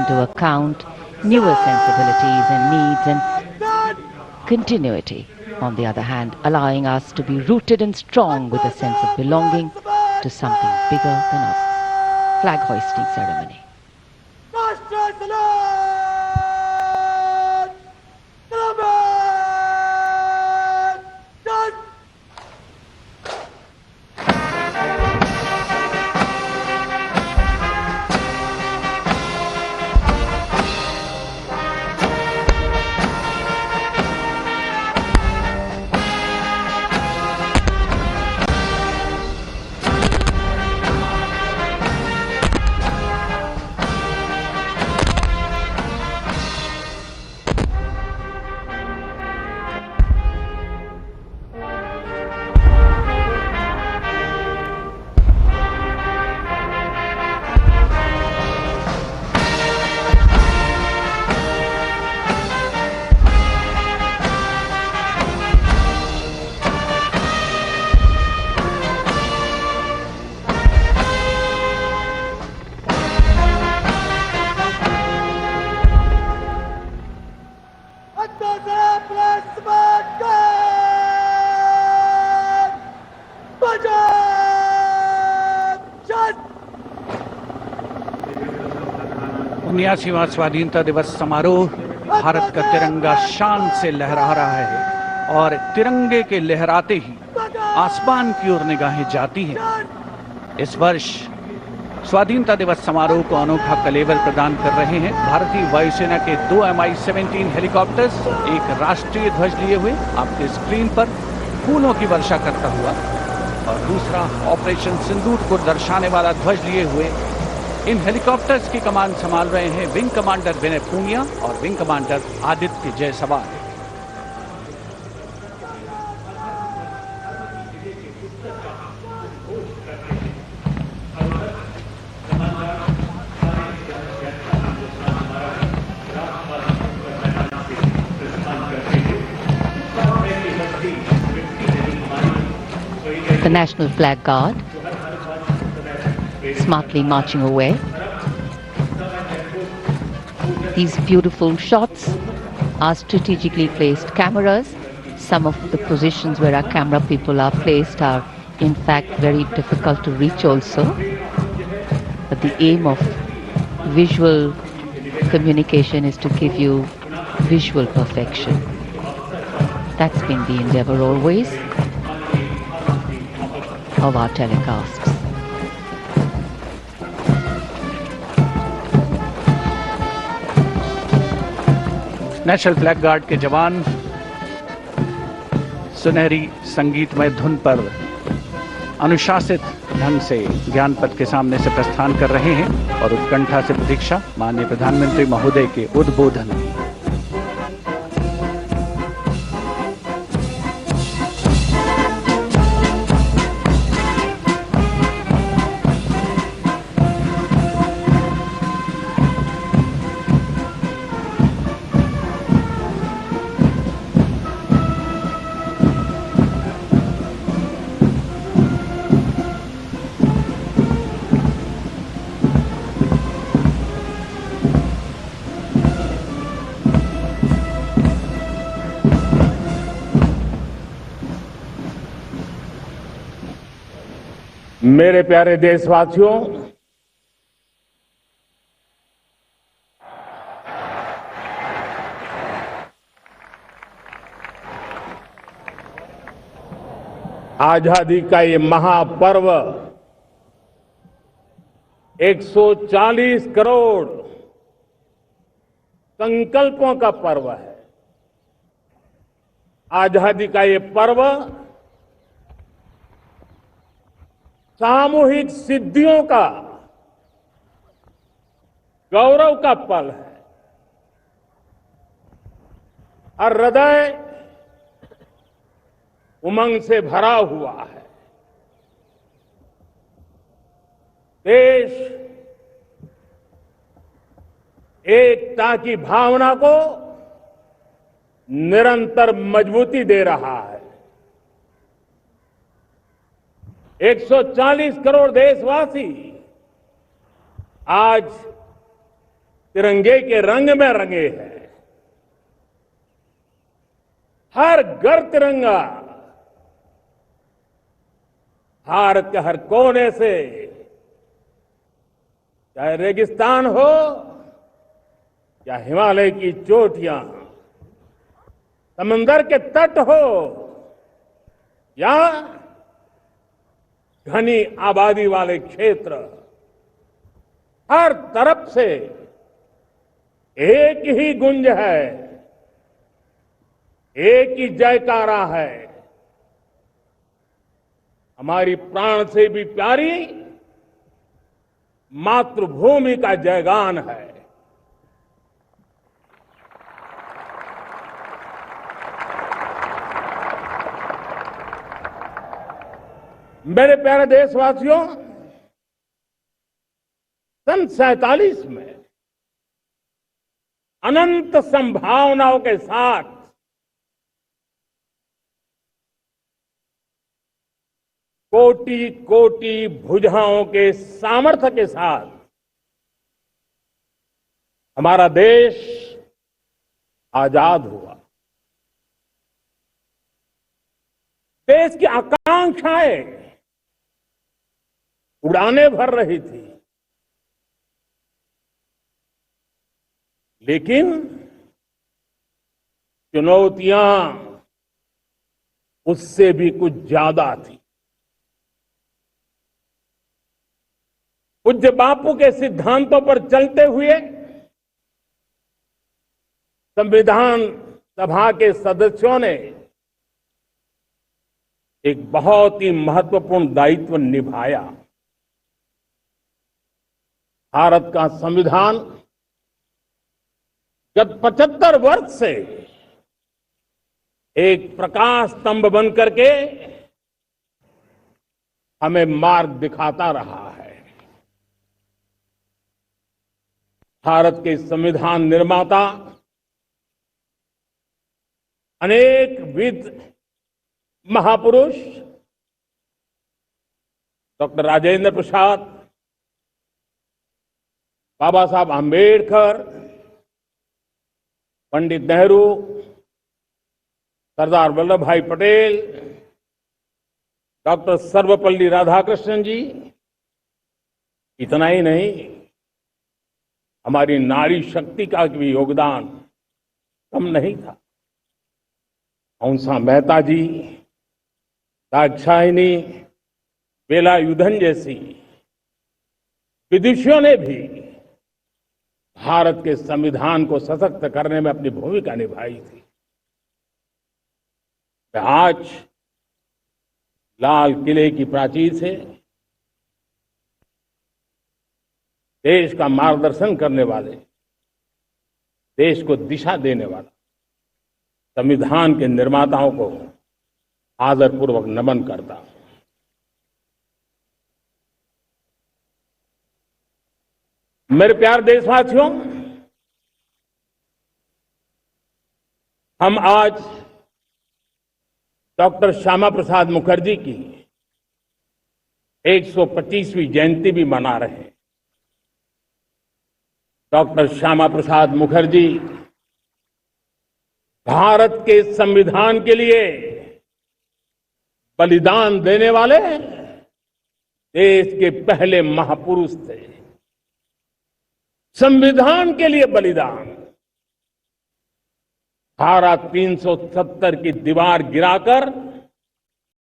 into account newer sensibilities and needs, and continuity, on the other hand, allowing us to be rooted and strong with a sense of belonging to something bigger than us. Flag hoisting ceremony. उन्यासीवां स्वाधीनता दिवस समारोह भारत का तिरंगा शान से लहरा रहा है और तिरंगे के लहराते ही आसमान की ओर निगाहें जाती हैं। इस वर्ष स्वाधीनता दिवस समारोह को अनोखा कलेवर प्रदान कर रहे हैं भारतीय वायुसेना के 2 Mi-17 हेलीकॉप्टर्स, एक राष्ट्रीय ध्वज लिए हुए आपके स्क्रीन पर फूलों की वर्षा करता हुआ, और दूसरा ऑपरेशन सिंदूर को दर्शाने वाला ध्वज लिए हुए। इन हेलीकॉप्टर्स की कमान संभाल रहे हैं विंग कमांडर विनय पूनिया और wing commander Aditya Jaiswal. The National Flag Guard smartly marching away. These beautiful shots are strategically placed cameras. Some of the positions where our camera people are placed are in fact very difficult to reach also. But the aim of visual communication is to give you visual perfection. That's been the endeavor always of our telecasts. National flag guard के जवान सुनहरी संगीतमय धुन पर अनुशासित ढंग से ज्ञान पथ के सामने से प्रस्थान कर रहे हैं और उत्कंठा से प्रतीक्षा माननीय प्रधानमंत्री महोदय के उद्बोधन की। मेरे प्यारे देशवासियों, आजादी का ये महापर्व 140 करोड़ संकल्पों का पर्व है। आजादी का ये पर्व सामूहिक सिद्धियों का गौरव का पल है और हृदय उमंग से भरा हुआ है। देश एकता की भावना को निरंतर मजबूती दे रहा है। 140 करोड़ देशवासी आज तिरंगे के रंग में रंगे हैं। हर घर तिरंगा, भारत के हर कोने से, चाहे रेगिस्तान हो या हिमालय की चोटियां, समंदर के तट हो या घनी आबादी वाले क्षेत्र, हर तरफ से एक ही गुंज है, एक ही जयकारा है। हमारी प्राण से भी प्यारी मातृभूमि का जयगान है। मेरे प्यारे देशवासियों, सन 47 में अनंत संभावनाओं के साथ कोटि कोटि भुजाओं के सामर्थ्य के साथ हमारा देश आजाद हुआ। देश की आकांक्षाएं उड़ाने भर रही थी, लेकिन चुनौतियां उससे भी कुछ ज्यादा थी। पूज्य बापू के सिद्धांतों पर चलते हुए संविधान सभा के सदस्यों ने एक बहुत ही महत्वपूर्ण दायित्व निभाया। भारत का संविधान गत 75 वर्ष से एक प्रकाश स्तंभ बन करके हमें मार्ग दिखाता रहा है। भारत के संविधान निर्माता अनेक विद महापुरुष डॉक्टर राजेंद्र प्रसाद, बाबा साहब आंबेडकर, पंडित नेहरू, सरदार वल्लभ भाई पटेल, डॉक्टर सर्वपल्ली राधाकृष्णन जी, इतना ही नहीं, हमारी नारी शक्ति का भी योगदान कम नहीं था। हंसा मेहता जी, दाक्षायणी, वेलायुधन जैसी विदुषियों ने भी भारत के संविधान को सशक्त करने में अपनी भूमिका निभाई थी। आज लाल किले की प्राचीर से देश का मार्गदर्शन करने वाले, देश को दिशा देने वाला संविधान के निर्माताओं को आदरपूर्वक नमन करता हूं। मेरे प्यारे देशवासियों, हम आज डॉक्टर श्यामा प्रसाद मुखर्जी की 125वीं जयंती भी मना रहे हैं। डॉक्टर श्यामा प्रसाद मुखर्जी भारत के संविधान के लिए बलिदान देने वाले देश के पहले महापुरुष थे। संविधान के लिए बलिदान, धारा 370 की दीवार गिराकर